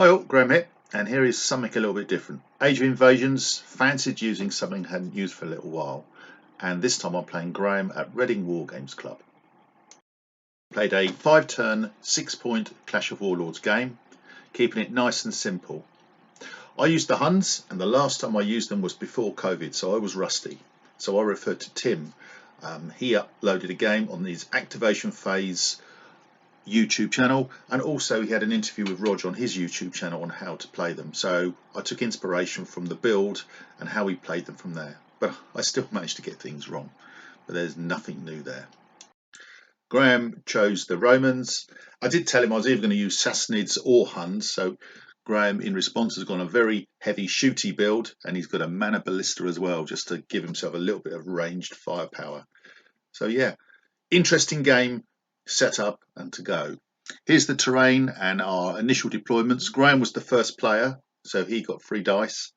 Hi all, Graham here, and here is something a little bit different. Age of Invasions, fancied using something I hadn't used for a little while, and this time I'm playing Graham at Reading Wargames Club. Played a 5-turn, 6-point Clash of Warlords game, keeping it nice and simple. I used the Huns, and the last time I used them was before COVID, so I was rusty. So I referred to Tim. He uploaded a game on his activation phase YouTube channel, and also he had an interview with Roger on his YouTube channel on how to play them. So I took inspiration from the build and how he played them from there. But I still managed to get things wrong. But there's nothing new there. Graham chose the Romans. I did tell him I was either going to use Sassanids or Huns, so Graham in response has gone a very heavy shooty build, and he's got a mana ballista as well, just to give himself a little bit of ranged firepower. So yeah, interesting game, set up and to go. Here's the terrain and our initial deployments. Graham was the first player, so he got 3 dice.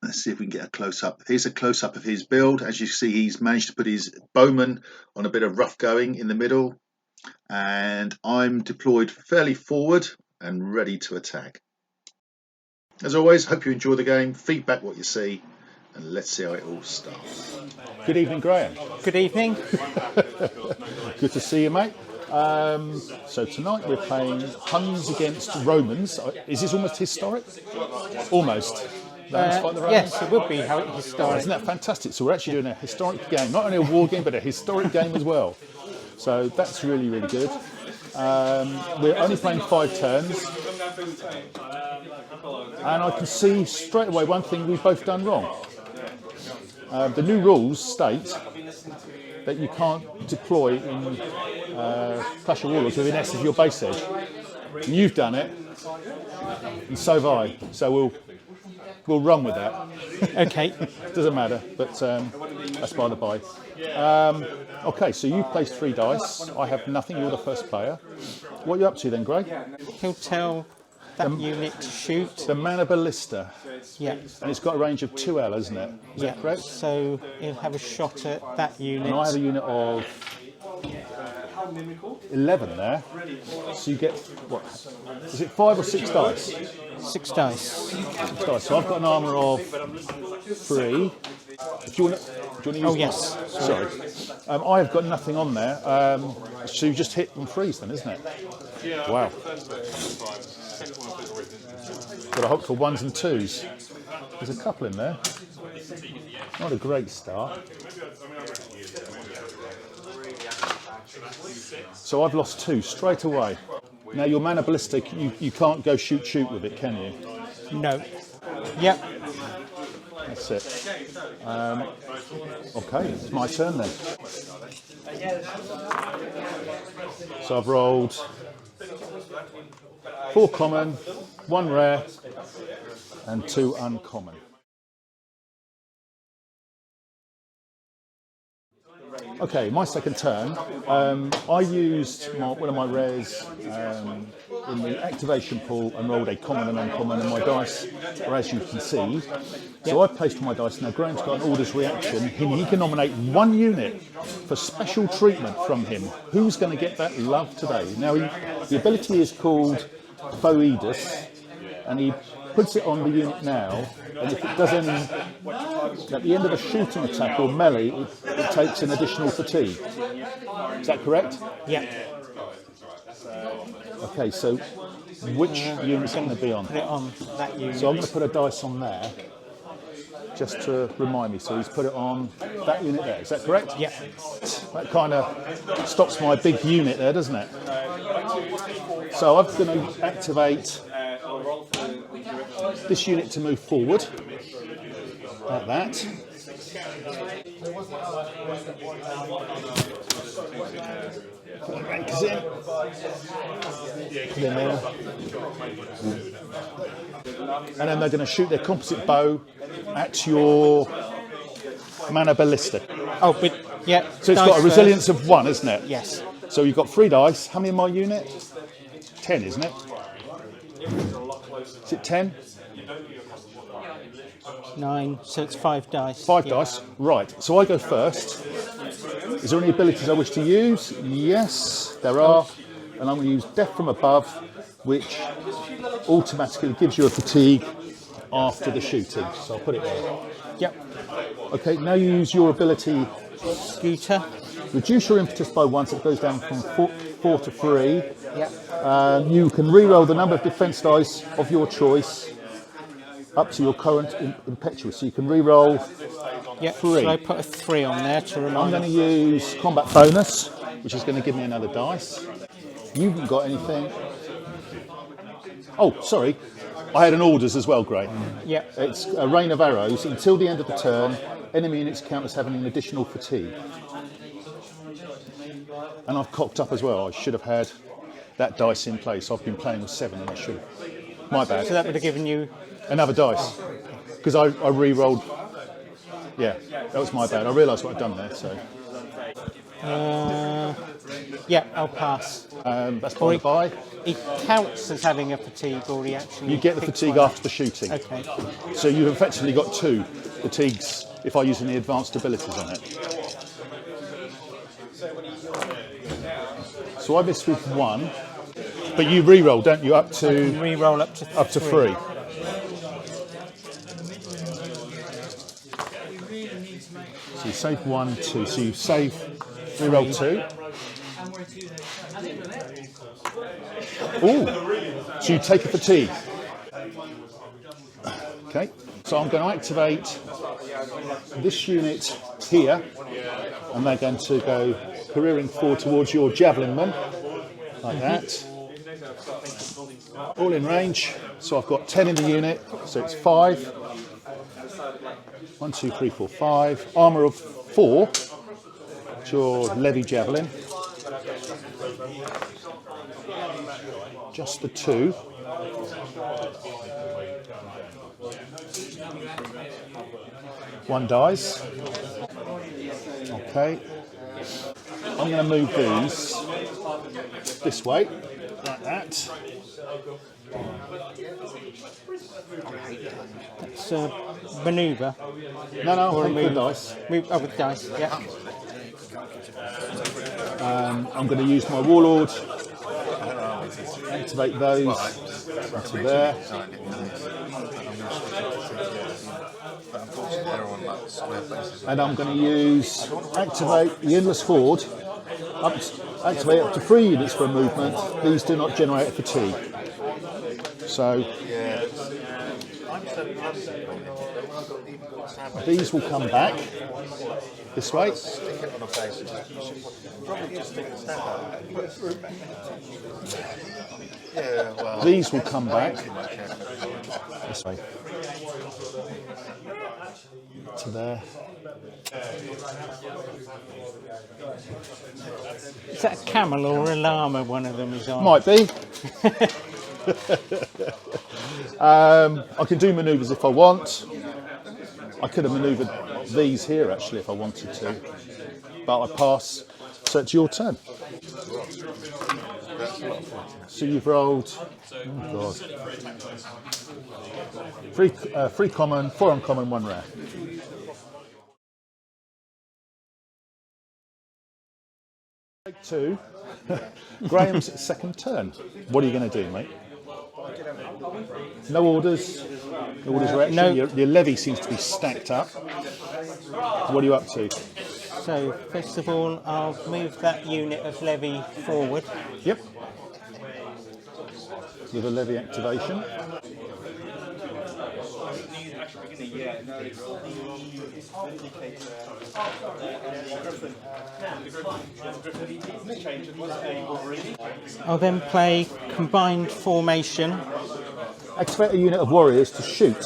Let's see if we can get a close-up. Here's a close-up of his build. As you see, he's managed to put his bowman on a bit of rough going in the middle, and I'm deployed fairly forward and ready to attack. As always, hope you enjoy the game. Feedback what you see, and let's see how it all starts. Good evening, Graham. Good evening. Good to see you, mate. So tonight we're playing Huns against Romans. Is this almost historic? Almost. Yes, it would be historic. Isn't that fantastic? So we're actually doing a historic game, not only a war game, but a historic game as well. So that's really, really good. We're only playing 5 turns. And I can see straight away one thing we've both done wrong. The new rules state that you can't deploy in Clash of Warlords within S of your base edge. And you've done it, and so have I. So we'll run with that. Okay. Doesn't matter, but that's by the by. Okay, so you placed 3 dice. I have nothing. You're the first player. What are you up to then, Greg? He'll tell that unit to shoot. The mana ballista. Yeah. And it's got a range of 2L, isn't it? Is that correct? So he'll have a shot at that unit. And I have a unit of 11 there. So you get, what? Is it 5 or 6 dice? 6 dice. 6 dice. So I've got an armour of 3. Do you want to use? Oh yes. Sorry. I have got nothing on there. So you just hit and freeze then, isn't it? Wow. Got to hope for 1s and 2s. There's a couple in there. Not a great start. So I've lost 2 straight away. Now your mana ballistic, you can't go shoot with it, can you? No. Yep. That's it. Okay, it's my turn then. So I've rolled 4 common, 1 rare, and 2 uncommon. Okay, my second turn. I used one of my rares in the activation pool and rolled a common and uncommon, and my dice are as you can see. So I've placed all my dice. Now Graham's got an orders reaction. He can nominate 1 unit for special treatment from him. Who's going to get that love today? Now the ability is called Foedus, and he puts it on the unit now, and if it does any, at the end of a shooting attack or melee, it takes an additional fatigue. Is that correct? Yeah. Okay, so which unit's going to be on? Put it on that unit. So I'm going to put a dice on there, just to remind me. So he's put it on that unit there. Is that correct? Yeah. That kind of stops my big unit there, doesn't it? So I'm going to activate this unit to move forward, like that. Put the rankers in. Put in there. And then they're going to shoot their composite bow at your mana ballista. Oh, but yeah. So it's got a resilience of 1, isn't it? Yes. So you've got 3 dice. How many in my unit? 10, isn't it? Is it 10? 9, so it's 5 dice. 5 dice, right. So I go first. Is there any abilities I wish to use? Yes, there are. And I'm going to use Death from Above which automatically gives you a fatigue after the shooting. So I'll put it there. Yep. Okay, now you use your ability. Scooter. Reduce your impetus by 1, so it goes down from 4 to 3. Yep. You can re-roll the number of defense dice of your choice up to your current impetuous. So you can re-roll Yep. 3. So I put a 3 on there to I'm remind going to me. use combat bonus, which is going to give me another dice. You haven't got anything. Oh, sorry. I had an orders as well, Gray. Yep. It's a rain of arrows. Until the end of the turn, enemy units count as having an additional fatigue. And I've cocked up as well. I should have had that dice in place. I've been playing with 7 and I should have. My bad. So that would have given you... Another dice. Because I re-rolled. Yeah, that was my bad. I realised what I'd done there. So. Yeah, I'll pass. That's by the by. It counts as having a fatigue, or he actually... You get the picks fatigue one. after the shooting. Okay. So you've effectively got 2 fatigues if I use any advanced abilities on it. So I missed with 1, but you re-roll, don't you? Up to Re-roll up to 3. up to 3. So you save 1, 2. So you save re-roll 2. Ooh. So you take a fatigue. Okay. So I'm going to activate this unit here, and they're going to go careering forward towards your javelin men, like that. All in range. So I've got 10 in the unit, so it's 5. 1, 2, 3, 4, 5. Armour of 4. It's your levy javelin. Just the 2. One dies. Okay. I'm going to move these this way, like that. It's a manoeuvre. No, Or I'm move. the dice. Move over the dice, yeah. I'm going to use my Warlord. Activate those into there. And I'm going to use activate the endless horde. Activate up to 3 units for a movement. These do not generate a fatigue. So these will come back this way. These will come back this way to there. Is that a camel or a llama one of them is on? Might be. I can do manoeuvres if I want. I could have manoeuvred these here actually if I wanted to, but I pass. So it's your turn. So you've rolled. Oh God. 3 common, 4 uncommon, 1 rare. Take 2. Graham's second turn. What are you going to do, mate? No orders. No orders are action. No. Your levy seems to be stacked up. What are you up to? So, first of all, I'll move that unit of levy forward. Yep. With a levy activation. I'll then play combined formation. Activate a unit of warriors to shoot.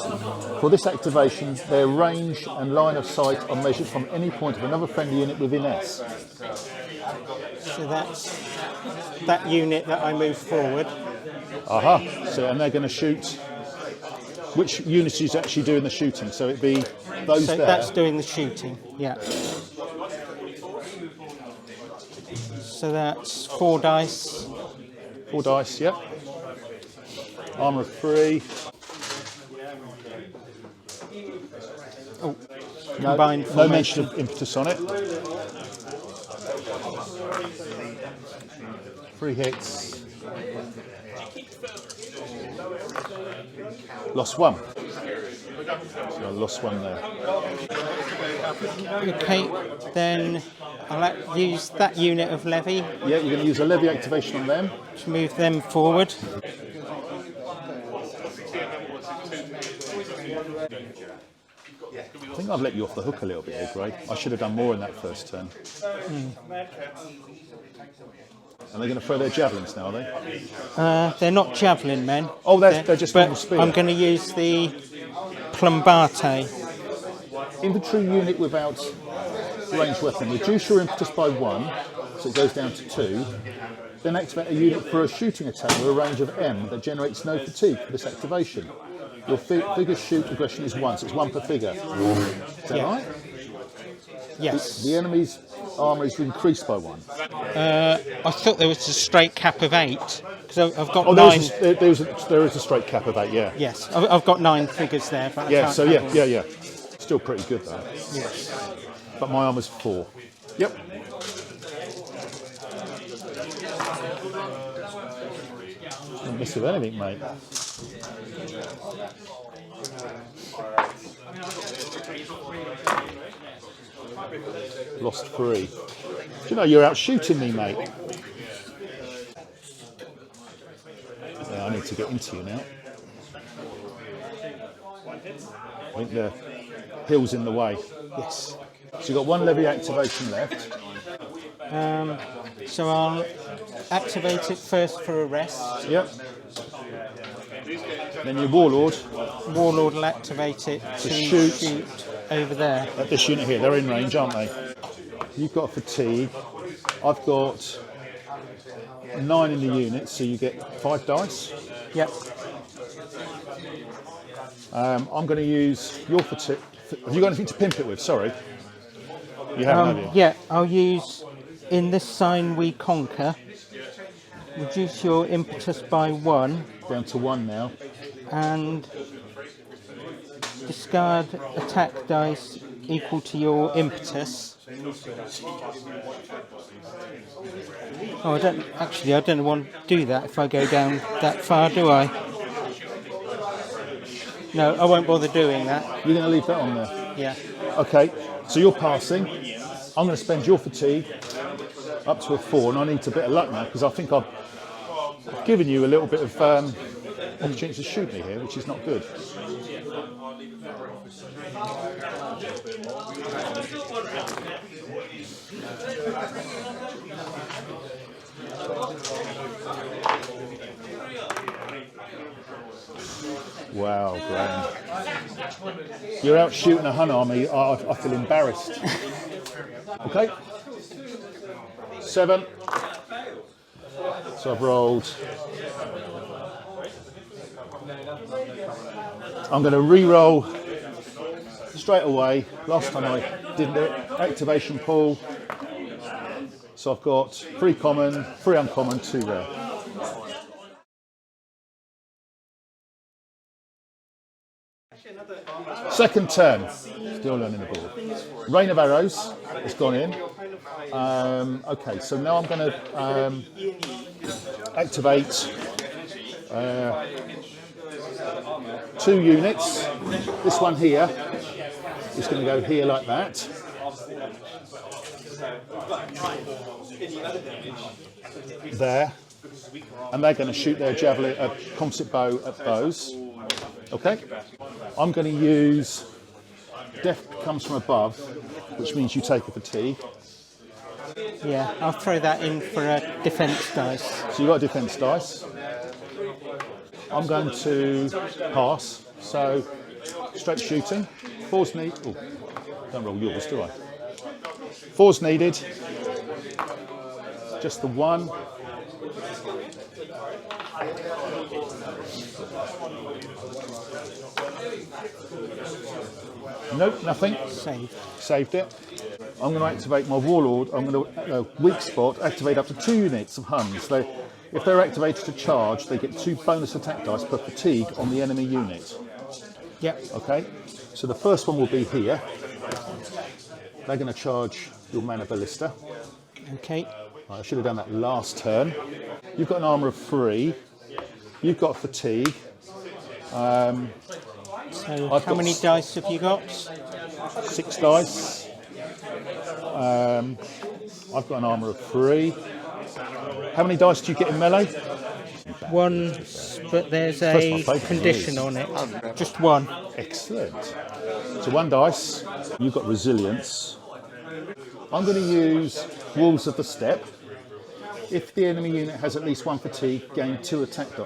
For this activation, their range and line of sight are measured from any point of another friendly unit within S. So that's that unit that I move forward. Aha. So, and they're going to shoot. Which unit is actually doing the shooting? So it'd be those So there. that's doing the shooting, yeah. So that's 4 dice. 4 dice, yep. Armour of 3. Oh, No, combined no formation. mention of impetus on it. 3 hits. Lost one. So I lost one there. Okay, then I'll use that unit of levy Yeah, you're going to use a levy activation on them. to move them forward. I think I've let you off the hook a little bit here, Greg. I should have done more in that first turn. And they're going to throw their javelins now, are they? They're not javelin men. Oh, they're just normal but spear. I'm going to use the plumbate. Infantry unit without ranged weapon. Reduce your impetus by 1, so it goes down to 2. Then activate a unit for a shooting attack with a range of M that generates no fatigue for this activation. Your figure's shoot aggression is 1, so it's 1 per figure. Is that right? Yes. The enemy's armour is increased by 1. I thought there was a straight cap of 8 because I've got Oh, 9. there is a straight cap of 8, yeah. Yes, I've got 9 figures there. But Yeah, I can't so have yeah, all. yeah. Still pretty good though. Yes. But my armour's 4. Yep. Don't miss with anything, mate. Lost 3. Do you know you're out shooting me, mate? Yeah, I need to get into you now. I think the hill's in the way. Yes. So you've got 1 levy activation left. So I'll activate it first for a rest. Yep. Then your warlord Warlord will activate it to shoot. over there. at this unit here. They're in range, aren't they? You've got fatigue. I've got 9 in the unit, so you get 5 dice. Yep. I'm going to use your fatigue. Have you got anything to pimp it with? Sorry. You haven't, have you? Yeah, I'll use in this sign we conquer. Reduce your impetus by 1 Down to 1 now. and discard attack dice equal to your impetus. Oh, I don't want to do that if I go down that far, do I? No, I won't bother doing that. You're going to leave that on there. Yeah. Okay, so you're passing. I'm going to spend your fatigue up to a 4, and I need a bit of luck now because I think I've given you a little bit of opportunity to shoot me here, which is not good. Wow, Graham. You're out shooting a Hun army. I feel embarrassed. Okay. 7. So I've rolled. I'm going to re-roll straight away. Last time I didn't do it. Activation pool. So I've got 3 common, 3 uncommon, 2 rare. Second turn. Still learning the board. Rain of arrows has gone in. Okay, so now I'm going to activate 2 units. This one here is going to go here like that. There. And they're going to shoot their javelin, composite bow at those. Okay. I'm going to use Death Comes From Above, which means you take a fatigue. Yeah, I'll throw that in for a defense dice. So you've got a defense dice. I'm going to pass. So straight shooting. 4's needed. Oh, don't roll yours, do I? 4's needed. Just the 1. Nope, nothing. Saved it. I'm going to activate my Warlord. I'm going to weak spot, activate up to 2 units of Huns. If they're activated to charge, they get 2 bonus attack dice per fatigue on the enemy unit. Yep. Okay, so the first one will be here. They're going to charge your mana ballista. Okay. I should have done that last turn. You've got an armour of 3. You've got fatigue. So how many dice have you got? 6 dice. I've got an armour of 3. How many dice do you get in melee? 1, but there's a condition on it. Just 1. Excellent. So 1 dice. You've got resilience. I'm going to use Walls of the Steppe. If the enemy unit has at least 1 fatigue, gain 3 attack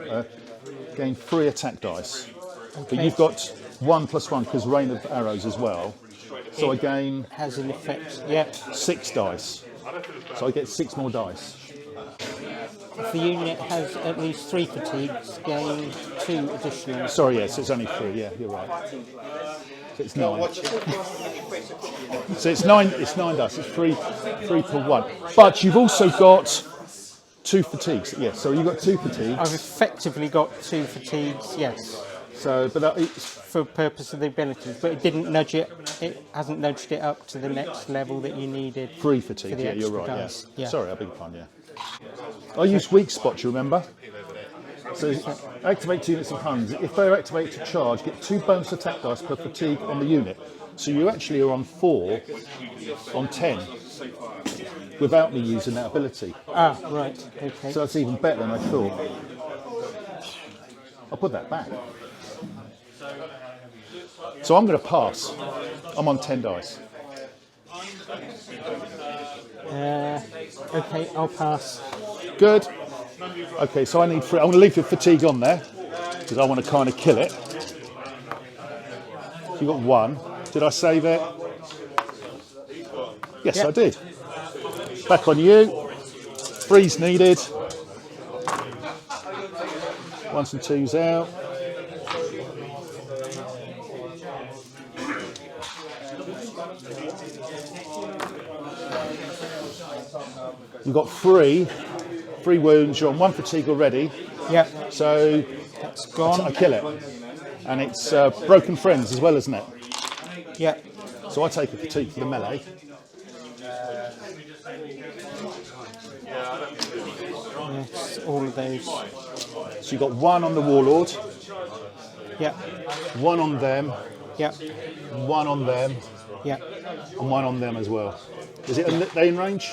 dice. Okay. But you've got 1 + 1 because rain of arrows as well. So I gain Has an effect. Yep. 6 dice. So I get 6 more dice. If the unit has at least 3 fatigues, gain 2 additional. Sorry, yes, it's only 3. Yeah, you're right. So it's 9. So it's 9. It's 9 dice. It's 3 per 1. But you've also got 2 fatigues. Yes. So you've got 2 fatigues. I've effectively got 2 fatigues. Yes. So, but it's for purpose of the abilities, but it didn't nudge it. It hasn't nudged it up to the next level that you needed. 3 fatigue. For the Yeah, you're right. dice. Yeah. Yeah. Sorry, I beg your pardon. Yeah. I use weak spot. Do you remember? So activate 2 units of Huns. If they're activated to charge, get 2 bonus attack dice per fatigue on the unit. So you actually are on 4, on 10, without me using that ability. Ah, right. Okay. So that's even better than I thought. I'll put that back. So I'm going to pass. I'm on 10 dice. Okay, I'll pass. Good. Okay, so I need 3. I'm going to leave your fatigue on there because I want to kind of kill it. So you got 1. Did I save it? Yes, Yep. I did. Back on you. 3's needed. 1s and 2s out. You've got 3 wounds. You're on 1 fatigue already. Yep. So That's gone. I kill it. And it's broken friends as well, isn't it? Yep. So I take a fatigue for the melee. Yes, all of those. So you've got 1 on the Warlord, Yep. 1 on them, Yep. 1 on them, Yep. and 1 on them as well. Is it are they in range?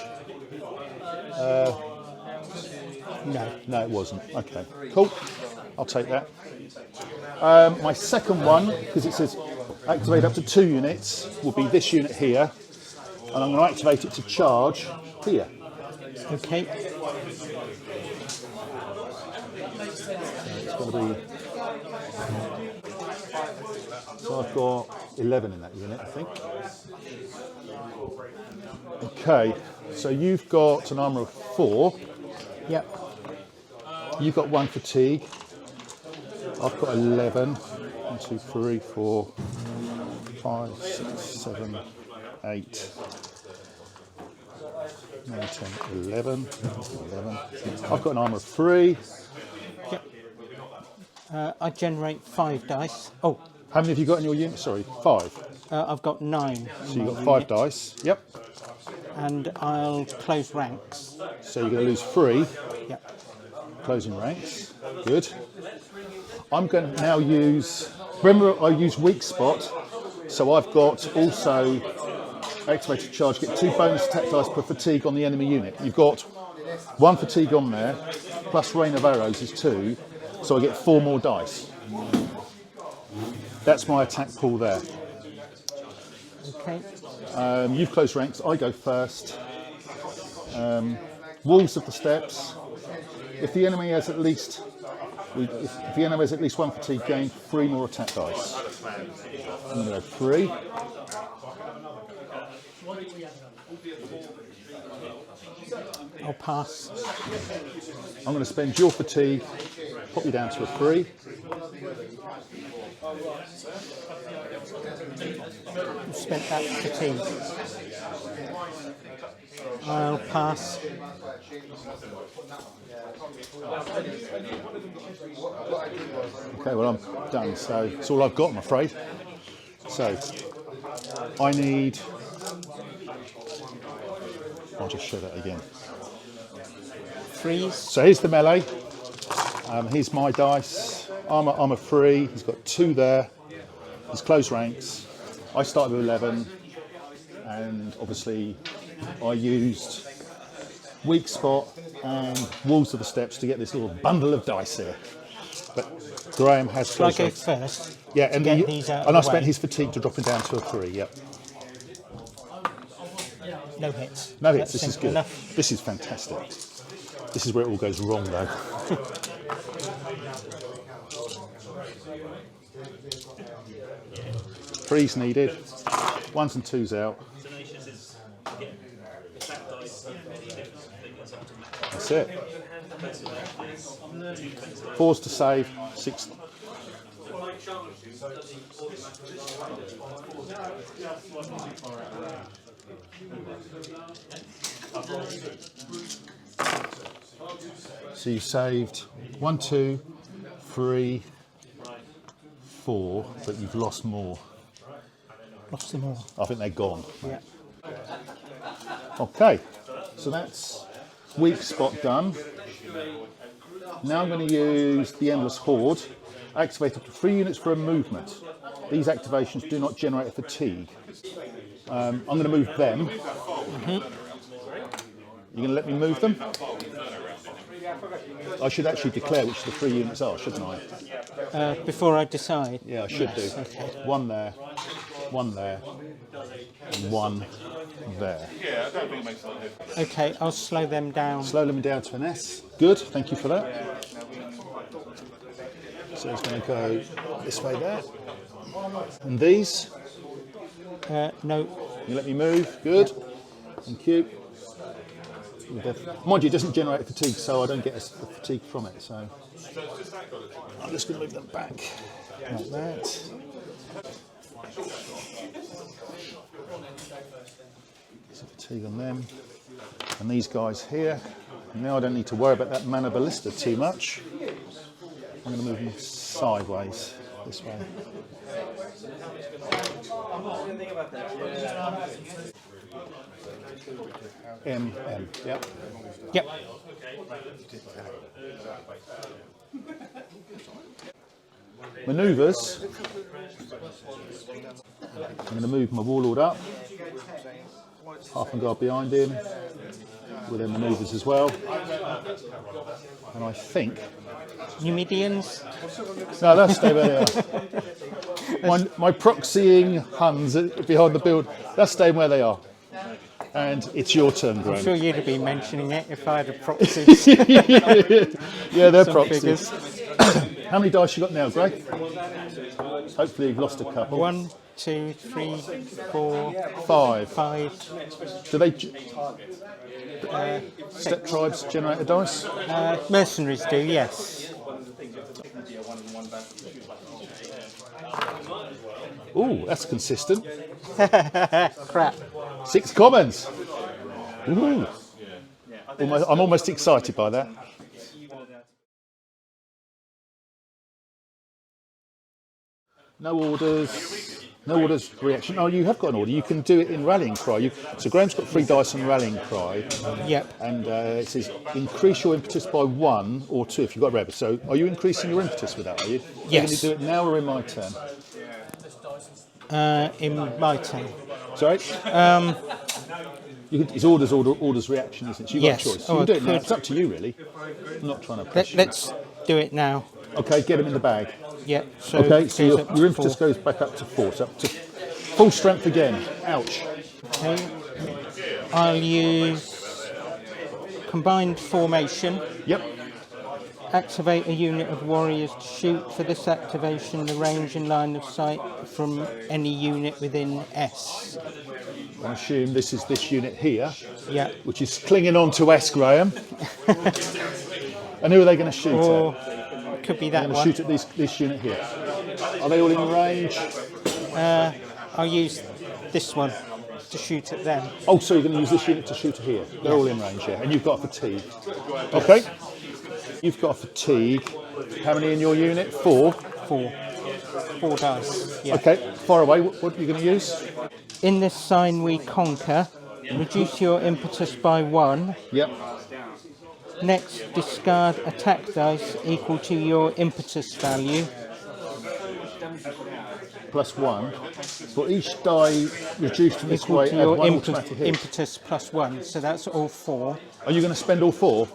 No. No, it wasn't. Okay, cool. I'll take that. My second one, because it says activate up to 2 units, will be this unit here, and I'm going to activate it to charge here. Okay. It's going to be. So I've got 11 in that unit, I think. Okay, so you've got an armour of 4. Yep. You've got 1 fatigue. I've got 11. 1, 2, 3, 4, 5, 6, 7, 8, 9, 10, 11. 11. I've got an armour of 3. Yep. I generate 5 dice. Oh, How many have you got in your unit? Sorry, 5. I've got 9. So you've got 5 dice. Yep. And I'll close ranks. So you're going to lose 3. Yep. Closing ranks. Good. I'm going to now use. Remember, I use weak spot. So I've got also activated charge. Get 2 bonus attack dice per fatigue on the enemy unit. You've got 1 fatigue on there, plus rain of arrows is 2. So I get 4 more dice. That's my attack pool there. Okay. You've closed ranks. I go first. Walls of the steps. If the enemy has at least, if the enemy has at least 1 fatigue, gain 3 more attack dice. I'm going to go 3. I'll pass. I'm going to spend your fatigue, put you down to a 3. I've spent that fatigue. I'll pass. Okay, well I'm done. So it's all I've got, I'm afraid. So I need. I'll just show that again. 3s. So here's the melee. Here's my dice. I'm a 3. He's got 2 there. He's close ranks. I started with 11, and obviously I used weak spot and walls of the steps to get this little bundle of dice here. But Graham has Shall I close go ranks. first? Yeah, and I spent way? his fatigue to drop him down to a 3. Yep. No hits. No hits. That's This is simple good. enough. This is fantastic. This is where it all goes wrong, though. Threes needed. 1s and 2s out. That's it. 4s to save. 6. So you saved 1, 2, 3, 4, but you've lost more. Lost them all. I think they're gone. Yeah. Okay, so that's weak spot done. Now I'm going to use the Endless Horde. Activate up to 3 units for a movement. These activations do not generate a fatigue. I'm going to move them. You're going to let me move them? I should actually declare which the 3 units are, shouldn't I? Before I decide? Yeah, I should do. Okay. 1 there, 1 there, and 1 there. Okay, I'll slow them down. Slow them down to an S. Good, thank you for that. So it's going to go this way there. And these? No. You let me move. Good. Thank you. Mind you, it doesn't generate fatigue, so I don't get a fatigue from it. So I'm just going to move them back like that. Some fatigue on them. And these guys here. Now I don't need to worry about that mana ballista too much. I'm going to move them sideways this way. M, yep. Yep. Manoeuvres. I'm going to move my Warlord up. Half and guard behind him. With their manoeuvres as well. And I think... Numidians? No, that's stay where they are. My proxying Huns behind the build, that's staying where they are. And it's your turn, Graham. I'm sure you'd have been mentioning it if I had a proxy. Yeah, they're Some proxies. How many dice you got now, Greg? Hopefully you've lost a couple. 1, 2, 3, 4, 5. 5. Do they... Step tribes generate a dice? Mercenaries do, yes. Ooh, that's consistent. Crap. 6 commons. Ooh. I'm almost excited by that. No orders. No orders reaction. Oh, you have got an order. You can do it in Rallying Cry. So Graham's got 3 dice on Rallying Cry. Yep. And it says increase your impetus by 1 or 2 if you've got rebel. So are you increasing your impetus with that, are you? Yes. Are you going to do it now or in my turn? In my turn. Sorry? It's orders reaction, isn't it? So you've got a choice. So you can do it now. It's up to you, really. I'm not trying to push you. Let's do it now. Okay, get him in the bag. Yep. So Okay, so your impetus 4. goes back up to 4. So up to full strength again. Ouch. Okay. I'll use combined formation. Yep. Activate a unit of warriors to shoot. For this activation, the range and line of sight from any unit within S. I assume this is this unit here, Yeah. which is clinging on to S, Graham. And who are they going to shoot Or at? could be They're that going to one. shoot at this unit here. Are they all in range? I'll use this one to shoot at them. Oh, so you're going to use this unit to shoot here. They're all in range, yeah. And you've got a fatigue. Okay. You've got a fatigue. How many in your unit? 4. 4. 4 dice. Yeah. Okay, far away. What are you going to use? In this sign we conquer. Reduce your impetus by 1. Yep. Next, discard attack dice equal to your impetus value. +1. For each die reduced from this Equal way, to add your one automatic hit. impetus +1. So that's all 4. Are you going to spend all 4?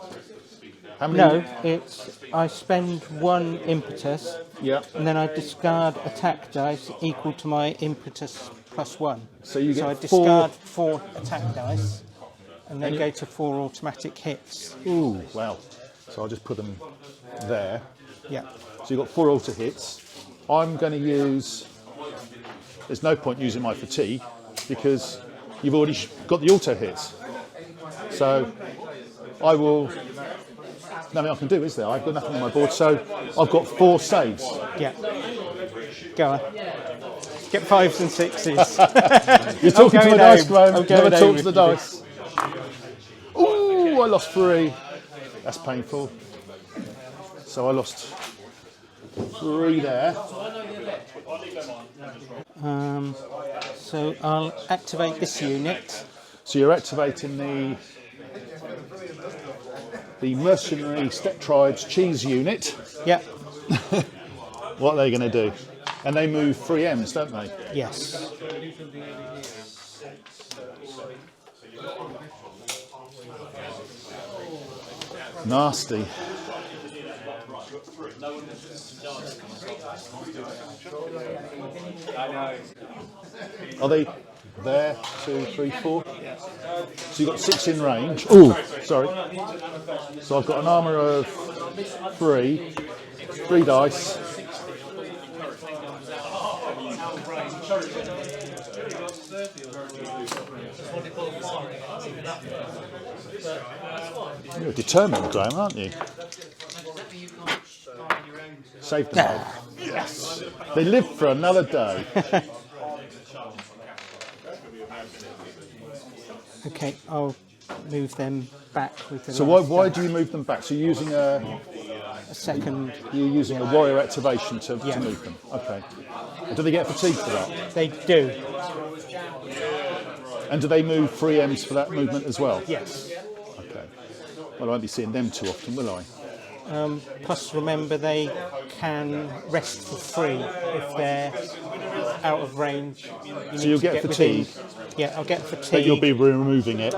How many? No, it's I spend 1 impetus, Yeah. and then I discard attack dice equal to my impetus +1. So you get I 4. discard 4 attack dice, and then go to 4 automatic hits. Ooh, wow. So I'll just put them there. Yeah. So you've got 4 auto hits. I'm going to use... There's no point using my fatigue because you've already got the auto hits. So I will... Nothing I can do, is there? I've got nothing on my board. So I've got 4 saves. Yeah. Go on. Get 5s and 6s. You're talking to the dice, Graham. I'm Never going talk home to the with dice. Ooh, I lost 3. That's painful. So I lost 3 there. So I'll activate this unit. So you're activating the mercenary step tribes cheese unit. Yeah. What are they going to do? And they move 3 M's, don't they? Yes. Nasty. Are they there? 2, 3, 4? So you've got 6 in range. Oh, sorry. So I've got an armour of 3 dice. You're determined, Graham, aren't you? Save them all. Yes. They live for another day. Okay, I'll move them back with the So why do you move them back? So you're using a second. You're using a warrior activation to move them. Okay. And do they get fatigue for that? They do. And do they move 3 M's for that movement as well? Yes. Okay. Well, I won't be seeing them too often, will I? Plus, remember they can rest for free if they're out of range. So you'll get fatigue. I'll get fatigue. But you'll be removing it.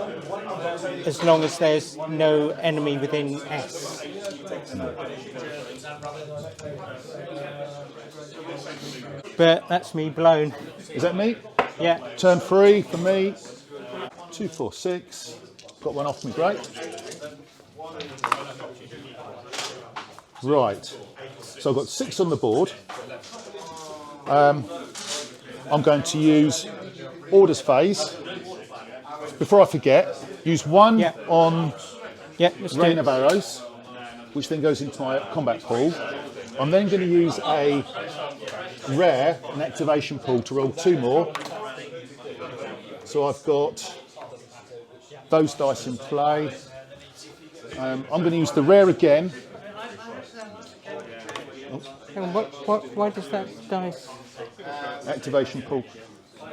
As long as there's no enemy within S. But that's me blown. Is that me? Yeah. Turn 3 for me. 2, 4, 6. Got one off me, great. Right. So I've got 6 on the board. I'm going to use orders phase. Before I forget, use 1 on rain of arrows, which then goes into my combat pool. I'm then going to use a rare, an activation pool, to roll 2 more. So I've got those dice in play. I'm going to use the rare again. And why does that dice? Activation pool.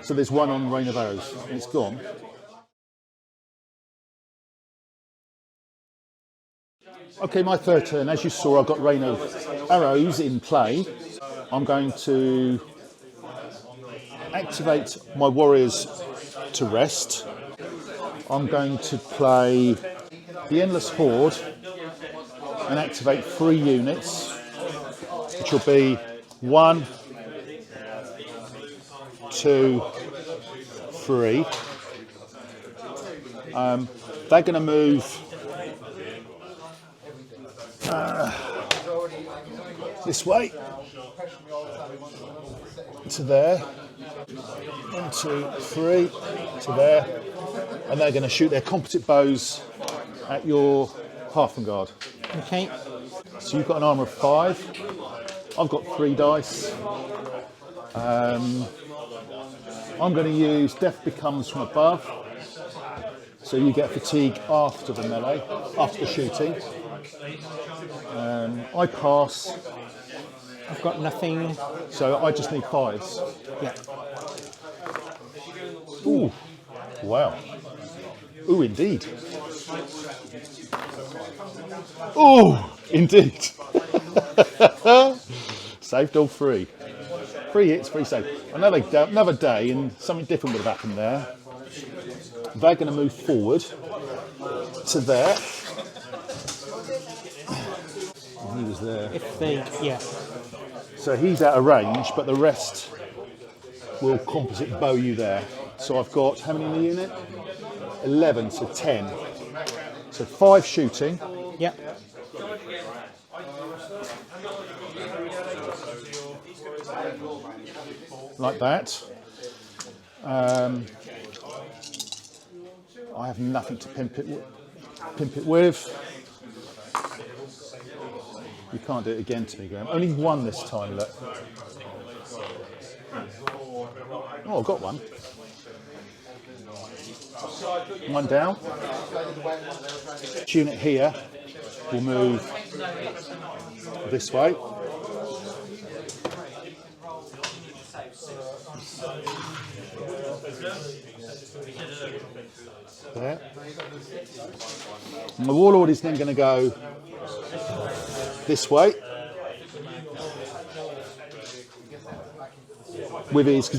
So there's 1 on rain of arrows, and it's gone. Okay, my third turn. As you saw, I've got rain of arrows in play. I'm going to activate my warriors to rest. I'm going to play the Endless Horde and activate 3 units, which will be 1, 2, 3. They're going to move this way to there. 1, 2, 3 to there, and they're going to shoot their composite bows at your half guard. Okay. So you've got an armour of 5. I've got 3 dice. I'm going to use Death Becomes from above. So you get fatigue after the melee, after the shooting. I pass. I've got nothing. So I just need 5s. Yeah. Ooh, wow. Ooh, indeed. Oh, indeed. Saved all three. 3 hits, 3 saves. Another day, and something different would have happened there. They're going to move forward to there. And he was there. Yeah. So he's out of range, but the rest will composite bow you there. So I've got, how many in the unit? 11, so 10. So 5 shooting. Yep. Like that. I have nothing to pimp it with. You can't do it again to me, Graham. Only one this time, look. Oh, I've got one. One down. Unit here will move this way. There. And the Warlord is then going to go this way with his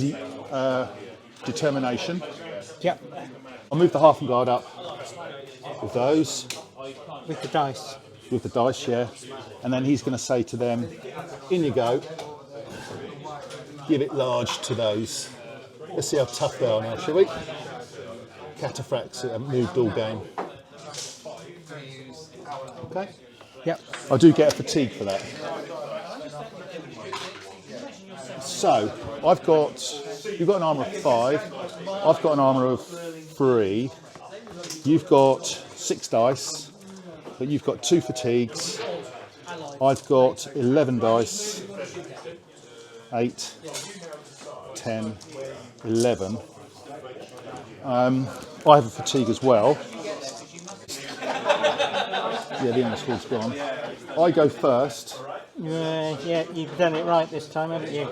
determination. Yep. I'll move the half guard up with those. With the dice. With the dice, yeah. And then he's going to say to them, in you go. Give it large to those. Let's see how tough they are now, shall we? Cataphracts that haven't moved all game. Okay. Yep. I do get a fatigue for that. So, you've got an armour of 5, I've got an armour of 3, you've got 6 dice, but you've got 2 fatigues, I've got 11 dice, 8, 10, 11. I have a fatigue as well. Yeah, the end score's gone. I go first. Yeah, you've done it right this time, haven't you?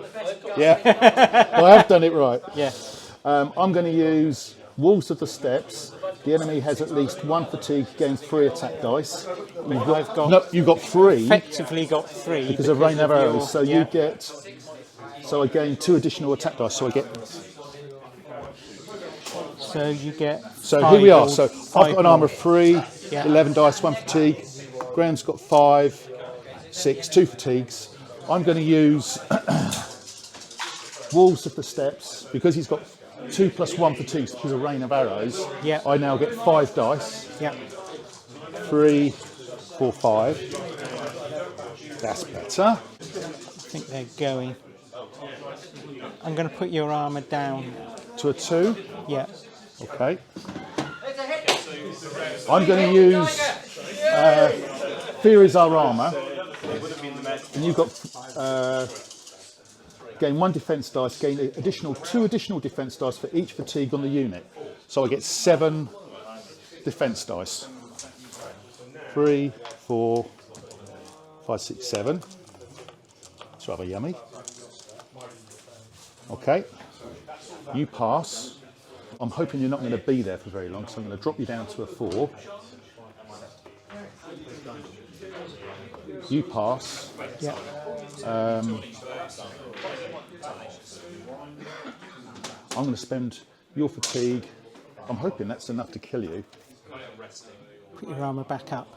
Yeah, well, I have done it right. Yeah. I'm going to use Walls of the Steps. The enemy has at least 1 fatigue, gains 3 attack dice. You've got 3. Effectively got 3 because of rain of arrows. So you get. So I gain 2 additional attack dice. So I get. So you get. So here we are. So I've got an armour of 3, yeah. 11 dice, 1 fatigue. Graham's got 5, 6, 2 fatigues. I'm going to use Walls of the Steps because he's got 2 plus 1 fatigues because of rain of arrows. Yeah. I now get 5 dice. Yeah. 3, 4, 5. That's better. I think they're going. I'm going to put your armour down. To a 2? Yeah. Okay. I'm going to use Fear is our armour. And you've got gain 1 defence dice, gain 2 additional defence dice for each fatigue on the unit. So I get 7 defence dice. 3, 4, 5, 6, 7. It's rather yummy. Okay, you pass. I'm hoping you're not going to be there for very long, so I'm going to drop you down to a 4. You pass. Yeah. I'm going to spend your fatigue. I'm hoping that's enough to kill you. Put your armour back up.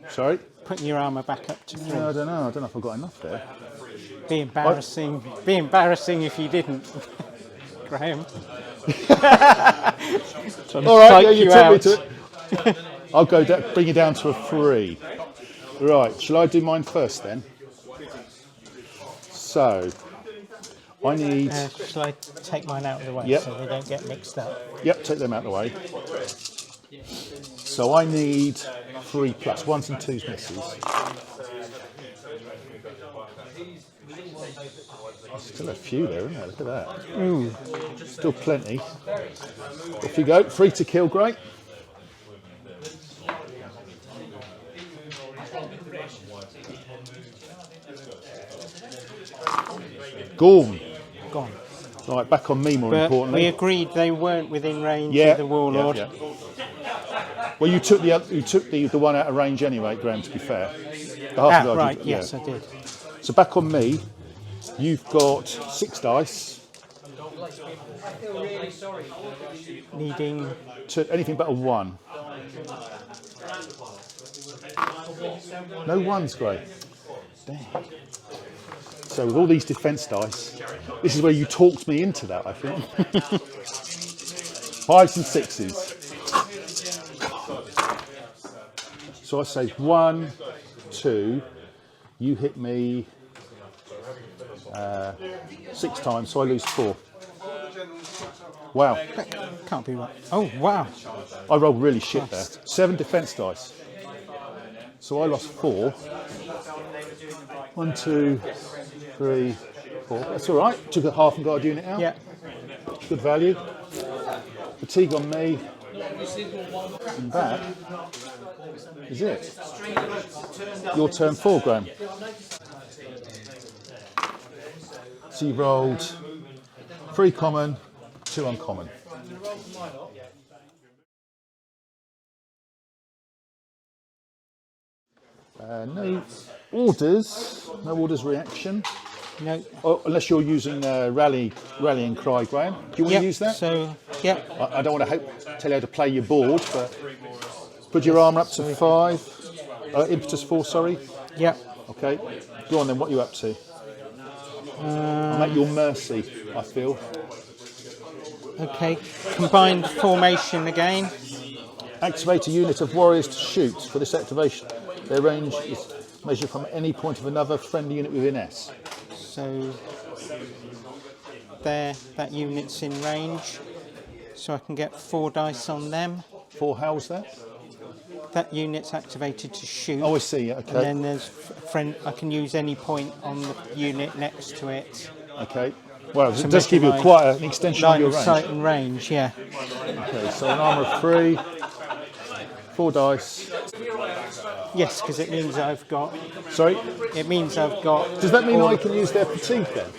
Sorry? Putting your armour back up to 3. No, I don't know. I don't know if I've got enough there. Be embarrassing. Be embarrassing if you didn't, Graham. All right, yeah, you took me to it. I'll go bring you down to a 3. Right, shall I do mine first then? So, I need... shall I take mine out of the way Yep. so they don't get mixed up? Yep, take them out of the way. So I need 3 plus. 1s and 2s misses. There's still a few there, isn't there? Look at that. Ooh. Still plenty. Off you go. 3 to kill, great. Gone. Gone. Right, back on me more But importantly. we agreed they weren't within range Yeah, of the Warlord. yeah. Well, you took the one out of range anyway, Graham. To be fair, the half guard. Right. Yes, I did. So back on me, you've got 6 dice. Needing To anything but a 1. No ones, Gray. Damn. So with all these defence dice, this is where you talked me into that, I think. 5s and 6s. So I say 1, 2. You hit me 6 times, so I lose 4. Wow. can't be right. Oh wow! I rolled really shit there. 7 defence dice. So I lost 4. 1, 2, 3, 4. That's all right. Took a half and guard unit out. Yeah. Good value. Fatigue on me. And that is it. Your turn 4, Graham. So you rolled 3 common, 2 uncommon. No orders reaction. No. Oh, unless you're using rallying cry, Graham. Do you want to use that? So, yeah. I don't want to tell you how to play your board, but put your armour up to 5. Impetus 4, sorry. Yeah. Okay. Go on then, what are you up to? I'm at your mercy, I feel. Okay. Combined formation again. Activate a unit of warriors to shoot. For this activation, their range is measured from any point of another friendly unit within S. So there, that unit's in range. So I can get 4 dice on them. 4 how's that? That unit's activated to shoot. Oh, I see. Yeah, okay. And then there's I can use any point on the unit next to it. Okay. Well, it does give you quite an extension of your range. Line of sight and range, yeah. Okay, so an armour of 3, 4 dice. Yes, because it means I've got. Sorry? It means I've got. Does that mean I can use their fatigue then?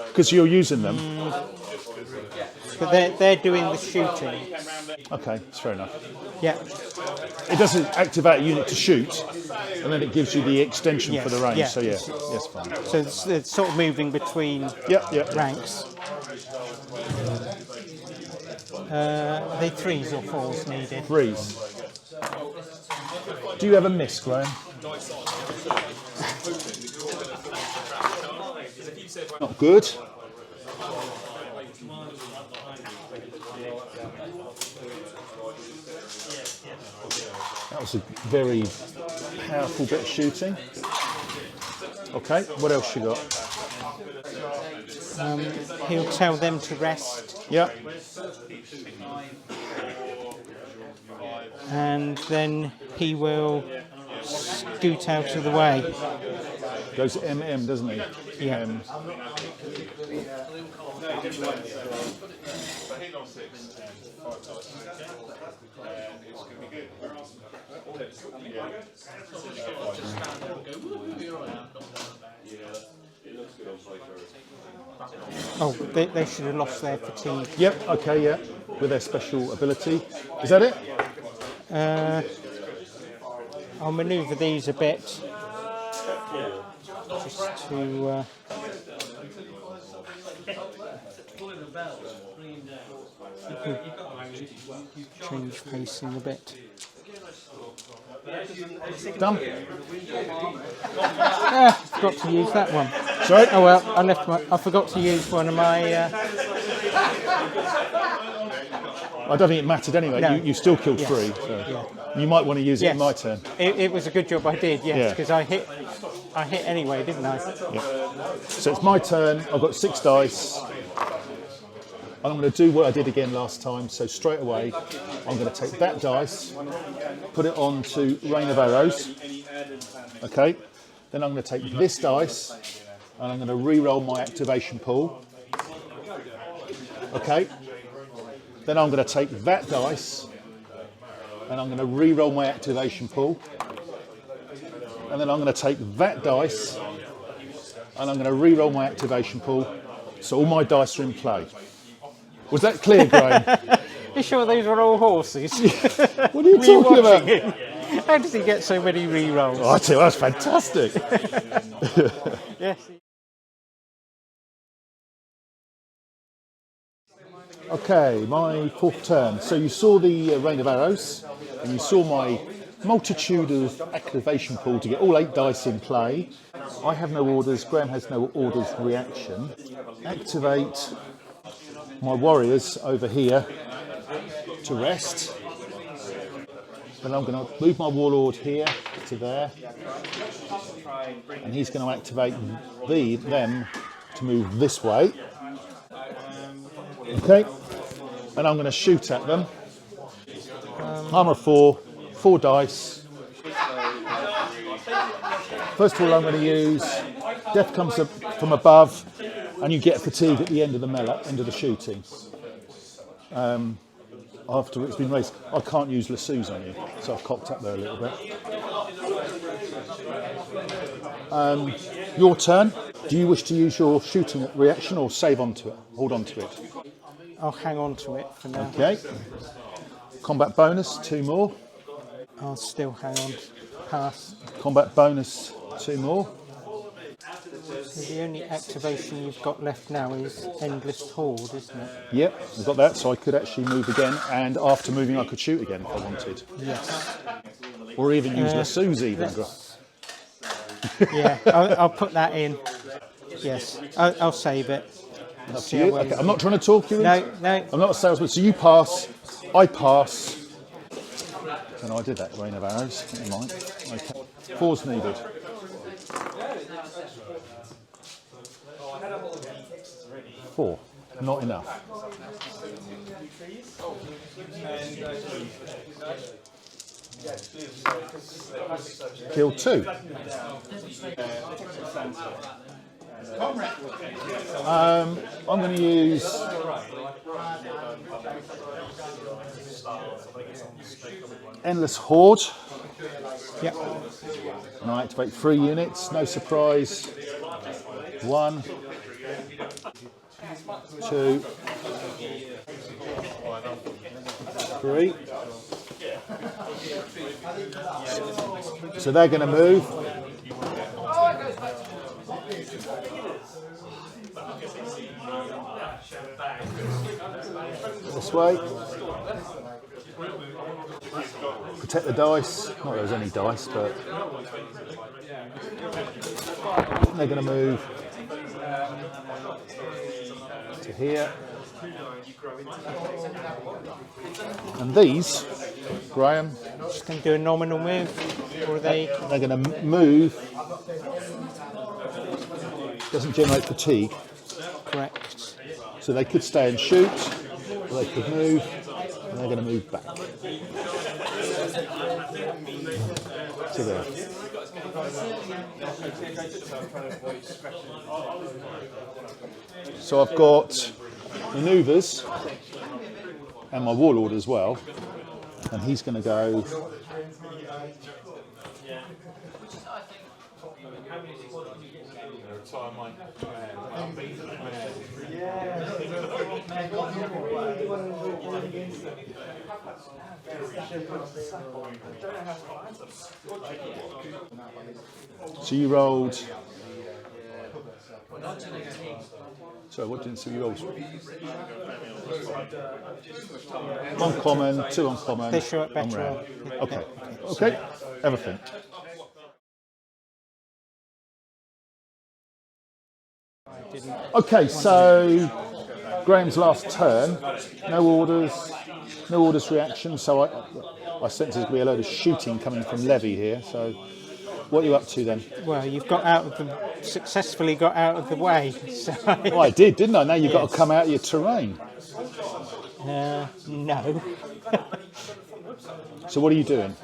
Because you're using them. But they're doing the shooting. Okay, that's fair enough. Yeah. It doesn't activate a unit to shoot, and then it gives you the extension for the range. Yeah. So yeah, yes, fine. So it's sort of moving between ranks. Are they 3s or 4s needed? 3s. Do you ever miss, Graham? Not good. That was a very powerful bit of shooting. Okay, what else you got? He'll tell them to rest. Yeah. And then he will scoot out of the way. Goes MM, doesn't he? Yeah. Oh, they should have lost their fatigue. Yep, okay, yeah. With their special ability. Is that it? I'll manoeuvre these a bit. Just to... change facing a bit. Done. Forgot to use that one. Sorry? Oh well, I forgot to use one of my... I don't think it mattered anyway. No. You still killed 3. So you might want to use it in my turn. It was a good job I did, yes, because I hit anyway, didn't I? Yeah. So it's my turn. I've got 6 dice. And I'm going to do what I did again last time. So straight away, I'm going to take that dice, put it onto Rain of Arrows. Okay. Then I'm going to take this dice, and I'm going to re-roll my activation pool. Okay. Then I'm going to take that dice, and I'm going to re-roll my activation pool. And then I'm going to take that dice, and I'm going to re-roll my activation pool. So all my dice are in play. Was that clear, Graham? You sure these are all horses? What are you talking about? How does he get so many re-rolls? Oh, I tell you, that's fantastic. Yes. Okay, my fourth turn. So you saw the rain of arrows, and you saw my multitude of activation pool to get all 8 dice in play. I have no orders, Graham has no orders reaction. Activate my warriors over here to rest. Then I'm going to move my warlord here to there. And he's going to activate them to move this way. Okay, and I'm going to shoot at them. Armour 4, 4 dice. First of all, I'm going to use death comes up from above, and you get fatigue at the end of the melee, end of the shooting. After it's been raised, I can't use lassos on you, so I've cocked up there a little bit. Your turn. Do you wish to use your shooting reaction or save onto it? Hold on to it. I'll hang on to it for now. Okay. Combat bonus, 2 more. I'll still hang on. Pass. Combat bonus, 2 more. So the only activation you've got left now is Endless Horde, isn't it? Yep, I've got that, so I could actually move again, and after moving I could shoot again if I wanted. Yes. Or even use lassos even. Yeah, I'll put that in. Yes, I'll save it. Up to you. Okay, I'm not trying to talk you into. No. I'm not a salesman, so you pass, I pass. And I did that, rain of arrows, never mind. Okay. 4's needed. Four, not enough. Kill 2. I'm going to use Endless Horde. Yep. And I activate 3 units, no surprise. 1, 2, 3. So they're going to move. This way. Protect the dice. Not that there's any dice, but they're going to move to here. And these, Graham, Just going to do a nominal move, or are they? they're going to move. Doesn't generate fatigue, Correct. so they could stay and shoot, or they could move, and they're going to move back to there. So I've got manoeuvres and my warlord as well, and he's going to go. So you rolled. So what didn't you roll? 1 common, 2 uncommon. They show up one better. rare. Okay. Okay. Everything. Okay, so Graham's last turn. No orders reaction. So I sense there's going to be a load of shooting coming from Levy here. So what are you up to then? Well, you've successfully got out of the way. So. Oh, I did, didn't I? Now you've got to come out of your terrain. No. So what are you doing?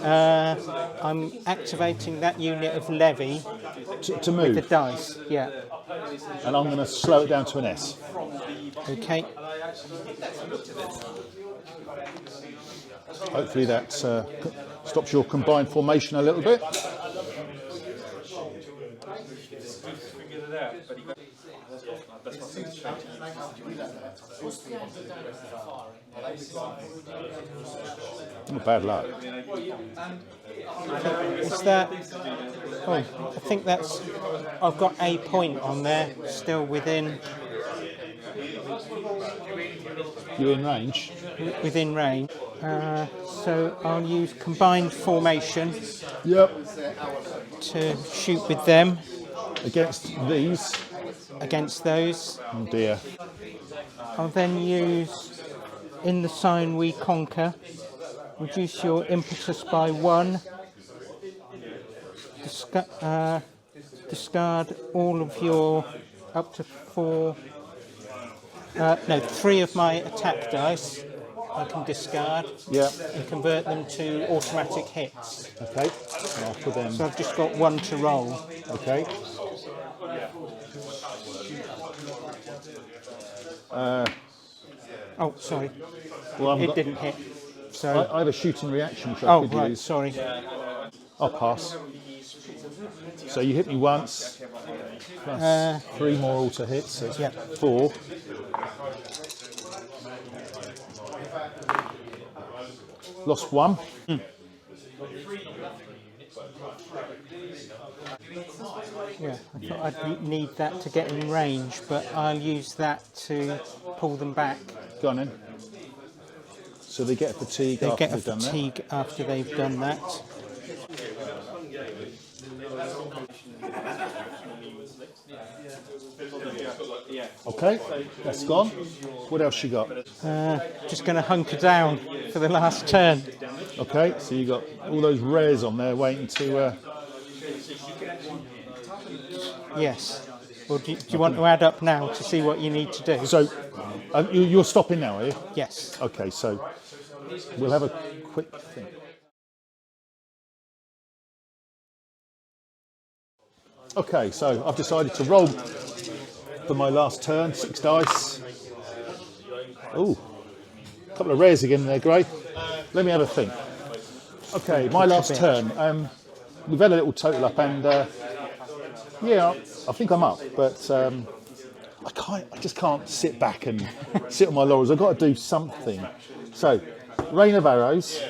I'm activating that unit of levy To move. with the dice. Yeah. And I'm going to slow it down to an S. Okay. Hopefully that stops your combined formation a little bit. Not bad luck. Is that? Oh, I think that's. I've got a point on there, still within You're in range. within range. So I'll use combined formation Yep. to shoot with them Against these. against those. Oh dear. I'll then use in the sign we conquer. Reduce your impetus by 1. Discard all of your up to 4. No, 3 of my attack dice. I can discard Yep. and convert them to automatic hits. Okay. I'll put them. So I've just got 1 to roll. Okay. Oh, sorry, Well, it didn't hit. So I have a shooting reaction which I oh could right, use. sorry. I'll pass. So you hit me once. Plus 3 more auto hits. So it's Yep. 4. Lost 1. Yeah, I thought I'd need that to get in range, but I'll use that to pull them back. Go on then. So they get fatigue They after get a they've done that. fatigue after they've done that. Okay, that's gone. What else you got? Just going to hunker down for the last turn. Okay, so you got all those rares on there waiting to. Yes. Or do you want to add up now to see what you need to do? So you're stopping now, are you? Yes. Okay, so we'll have a quick thing. Okay, so I've decided to roll for my last turn, 6 dice. Ooh, a couple of rares again there, Gray. Let me have a think. Okay, my last turn. We've had a little total up, and yeah, I think I'm up, but I just can't sit back and sit on my laurels. I've got to do something. So, Rain of Arrows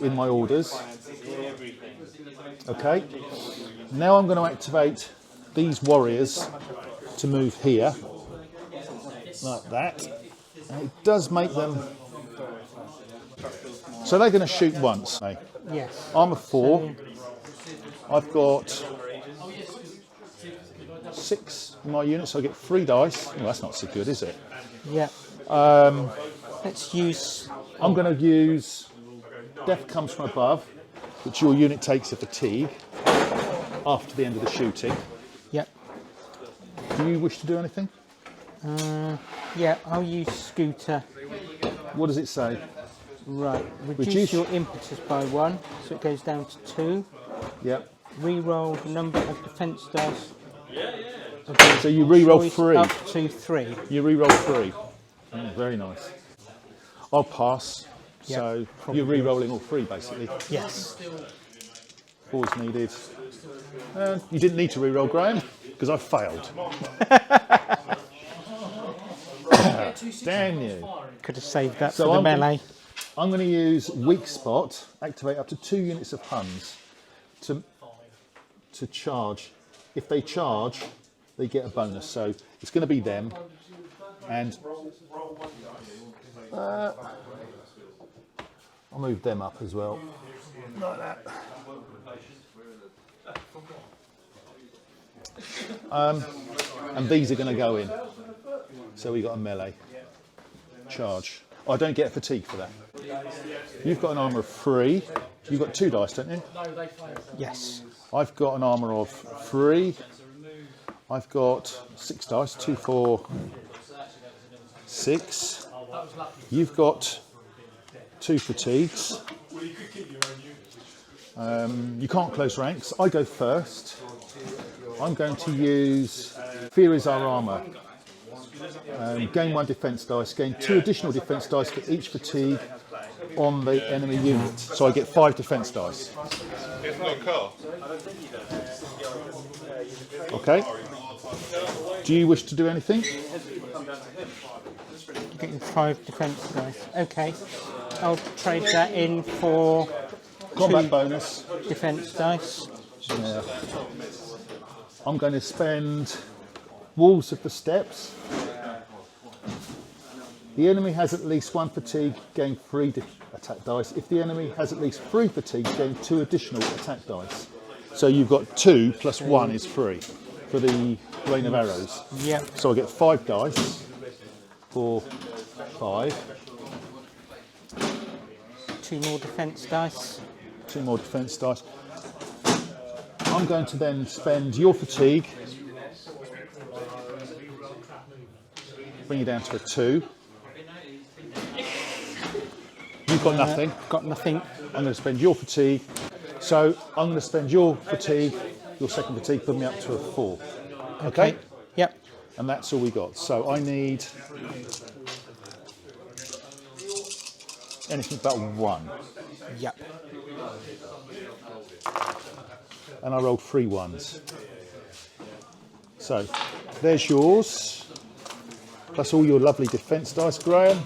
in my orders. Okay. Now I'm going to activate these warriors to move here, like that. And it does make them. So they're going to shoot once. Yes. Armour 4. I've got 6 in my unit, so I get 3 dice. Well, that's not so good, is it? Yeah. Let's use. I'm going to use Death Comes From Above, which your unit takes a fatigue after the end of the shooting. Yep. Do you wish to do anything? Yeah, I'll use Scooter. What does it say? Right. Reduce your impetus by 1, so it goes down to 2. Yep. Reroll the number of defence dice. So you re-roll Choice 3. Up to 3. You re-roll 3. Very nice. I'll pass. Yep, So probably. you're re-rolling all 3 basically. Yes. 4's needed. You didn't need to re-roll, Graham, because I failed. Damn you. Could have saved that So for the I'm melee. I'm going to use Weak Spot, activate up to 2 units of Huns to charge. If they charge, they get a bonus. So it's going to be them. And I'll move them up as well. Like that. And these are going to go in. So we got a melee charge. I don't get fatigue for that. You've got an armour of 3. You've got 2 dice, don't you? Yes. I've got an armour of 3. I've got 6 dice. 2, 4, 6. You've got 2 fatigues. You can't close ranks. I go first. I'm going to use Fear is Our Armour. Gain 1 defence dice, gain 2 additional defence dice for each fatigue on the enemy unit. So I get 5 defence dice. Okay. Do you wish to do anything? Getting 5 defence dice. Okay. I'll trade that in for Combat 2 bonus. defence dice. Yeah. I'm going to spend Walls of the Steppes. The enemy has at least 1 fatigue, gain 3 attack dice. If the enemy has at least 3 fatigue, gain 2 additional attack dice. So you've got 2 plus 1 is 3 for the rain of arrows. Yep. So I get 5 dice for 5. 2 more defence dice. 2 more defence dice. I'm going to then spend your fatigue, bring you down to a 2. You've got nothing. Got nothing. I'm going to spend your fatigue. So I'm going to spend your fatigue, your second fatigue, put me up to a 4. Okay? Yep. And that's all we got. So I need anything but 1. Yep. And I rolled 3 1s. So there's yours, plus all your lovely defence dice, Graham.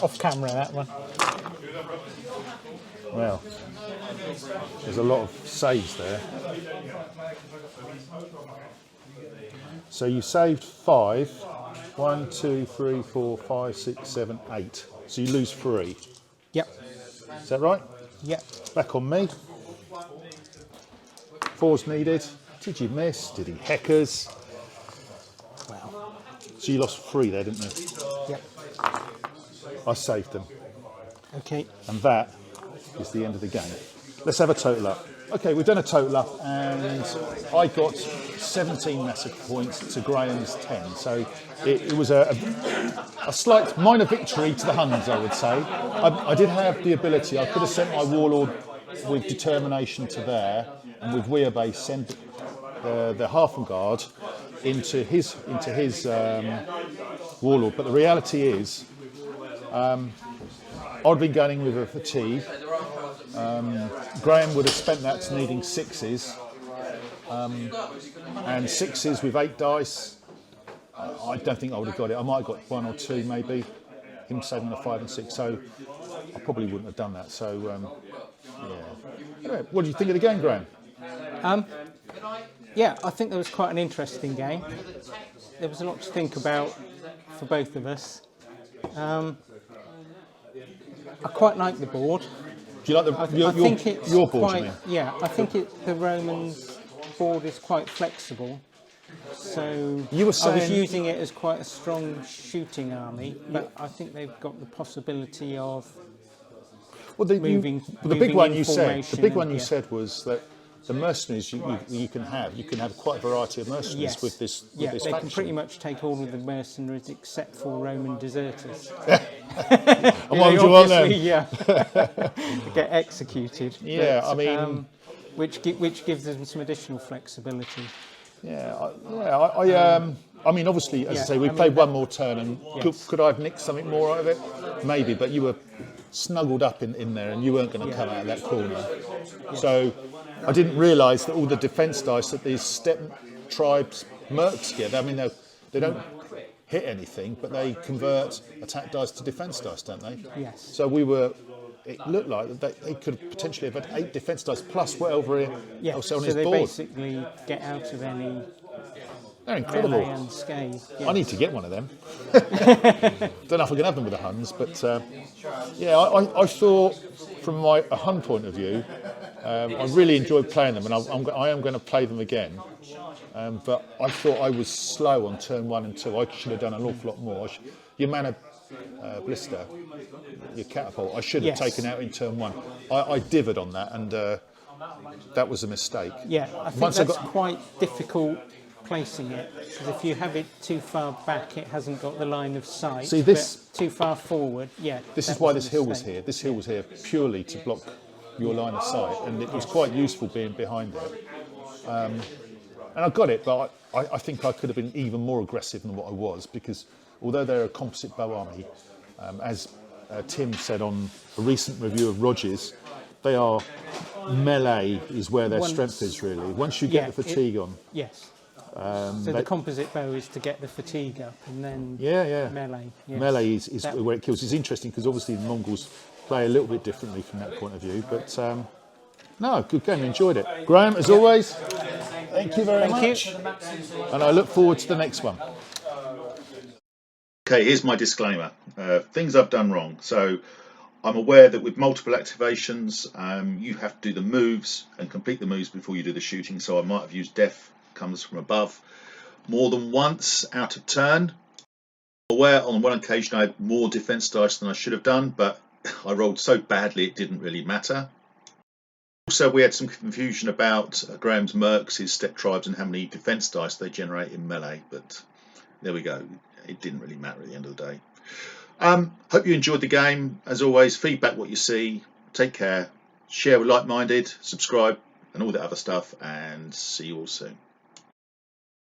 Off camera, that one. Well, there's a lot of saves there. So you saved 5. 1, 2, 3, 4, 5, 6, 7, 8. So you lose 3. Yep. Is that right? Yep. Back on me. 4's needed. Did you miss? Did he heckers? Wow. So you lost 3 there, didn't you? Yep. I saved them. Okay. And that is the end of the game. Let's have a total up. Okay, we've done a total up, and I got 17 massive points to Graham's 10. So it was a slight minor victory to the Huns, I would say. I did have the ability, I could have sent my Warlord with determination to there, and with Weerbase send the Halfen Guard into his Warlord. But the reality is, I'd been going in with a fatigue. Graham would have spent that needing 6s, and 6s with 8 dice. I don't think I would have got it. I might have got 1 or 2 maybe. Him saving a 5 and 6, so I probably wouldn't have done that. So yeah. Anyway, what do you think of the game, Graham? Yeah, I think that was quite an interesting game. There was a lot to think about for both of us. I quite like the board. Do you like your board? Quite, yeah, I think the Romans board is quite flexible. So You were saying, I was using it as quite a strong shooting army, but I think they've got the possibility of moving. The big one in you said. The big one you yeah. said was that the mercenaries you can have quite a variety of mercenaries Yes. with this. Yeah, with this they faction. can pretty much take all of the mercenaries except for Roman deserters. And why would you want them? Yeah, get executed. Yeah, but, I mean, which gives them some additional flexibility. I mean, obviously, as I say, we played one more turn, and could I have nicked something more out of it? Maybe, but you were snuggled up in there, and you weren't going to come out of that corner. Yeah. So I didn't realise that all the defence dice that these steppe tribes mercs get. I mean, they don't hit anything, but they convert attack dice to defence dice, don't they? Yes. So it looked like they could potentially have had 8 defence dice plus whatever else on his they board. basically get out of any. They're incredible. Unscathed, yes. I need to get one of them. Don't know if I can have them with the Huns, but I thought from a Hun point of view, I really enjoyed playing them, and I am going to play them again. But I thought I was slow on turn 1 and 2. I should have done an awful lot more. Your mana blister, your catapult, I should have taken out in turn 1. I divered on that, and that was a mistake. Yeah, I think that's quite difficult placing it, because if you have it too far back, it hasn't got the line of sight. See, this too far forward, This is why this hill was here. This hill was here purely to block your line of sight, and it was quite useful being behind it. And I got it, but I think I could have been even more aggressive than what I was, because although they're a composite bow army, as Tim said on a recent review of Rogers, they are melee is where their Once- strength is really. Once you get the fatigue on. Yes. So the composite bow is to get the fatigue up, and then melee. Yes. Melee is where it kills. It's interesting because obviously the Mongols play a little bit differently from that point of view. But no, good game. Enjoyed it. Graham, as always, thank you very much. And I look forward to the next one. Okay, here's my disclaimer. Things I've done wrong. So I'm aware that with multiple activations, you have to do the moves and complete the moves before you do the shooting. So I might have used death comes from above more than once out of turn. I'm aware on one occasion I had more defense dice than I should have done, but I rolled so badly it didn't really matter. Also, we had some confusion about Graham's mercs, his step tribes, and how many defense dice they generate in melee, but there we go. It didn't really matter at the end of the day. Hope you enjoyed the game. As always, feedback what you see. Take care. Share with like-minded, subscribe, and all that other stuff, and see you all soon.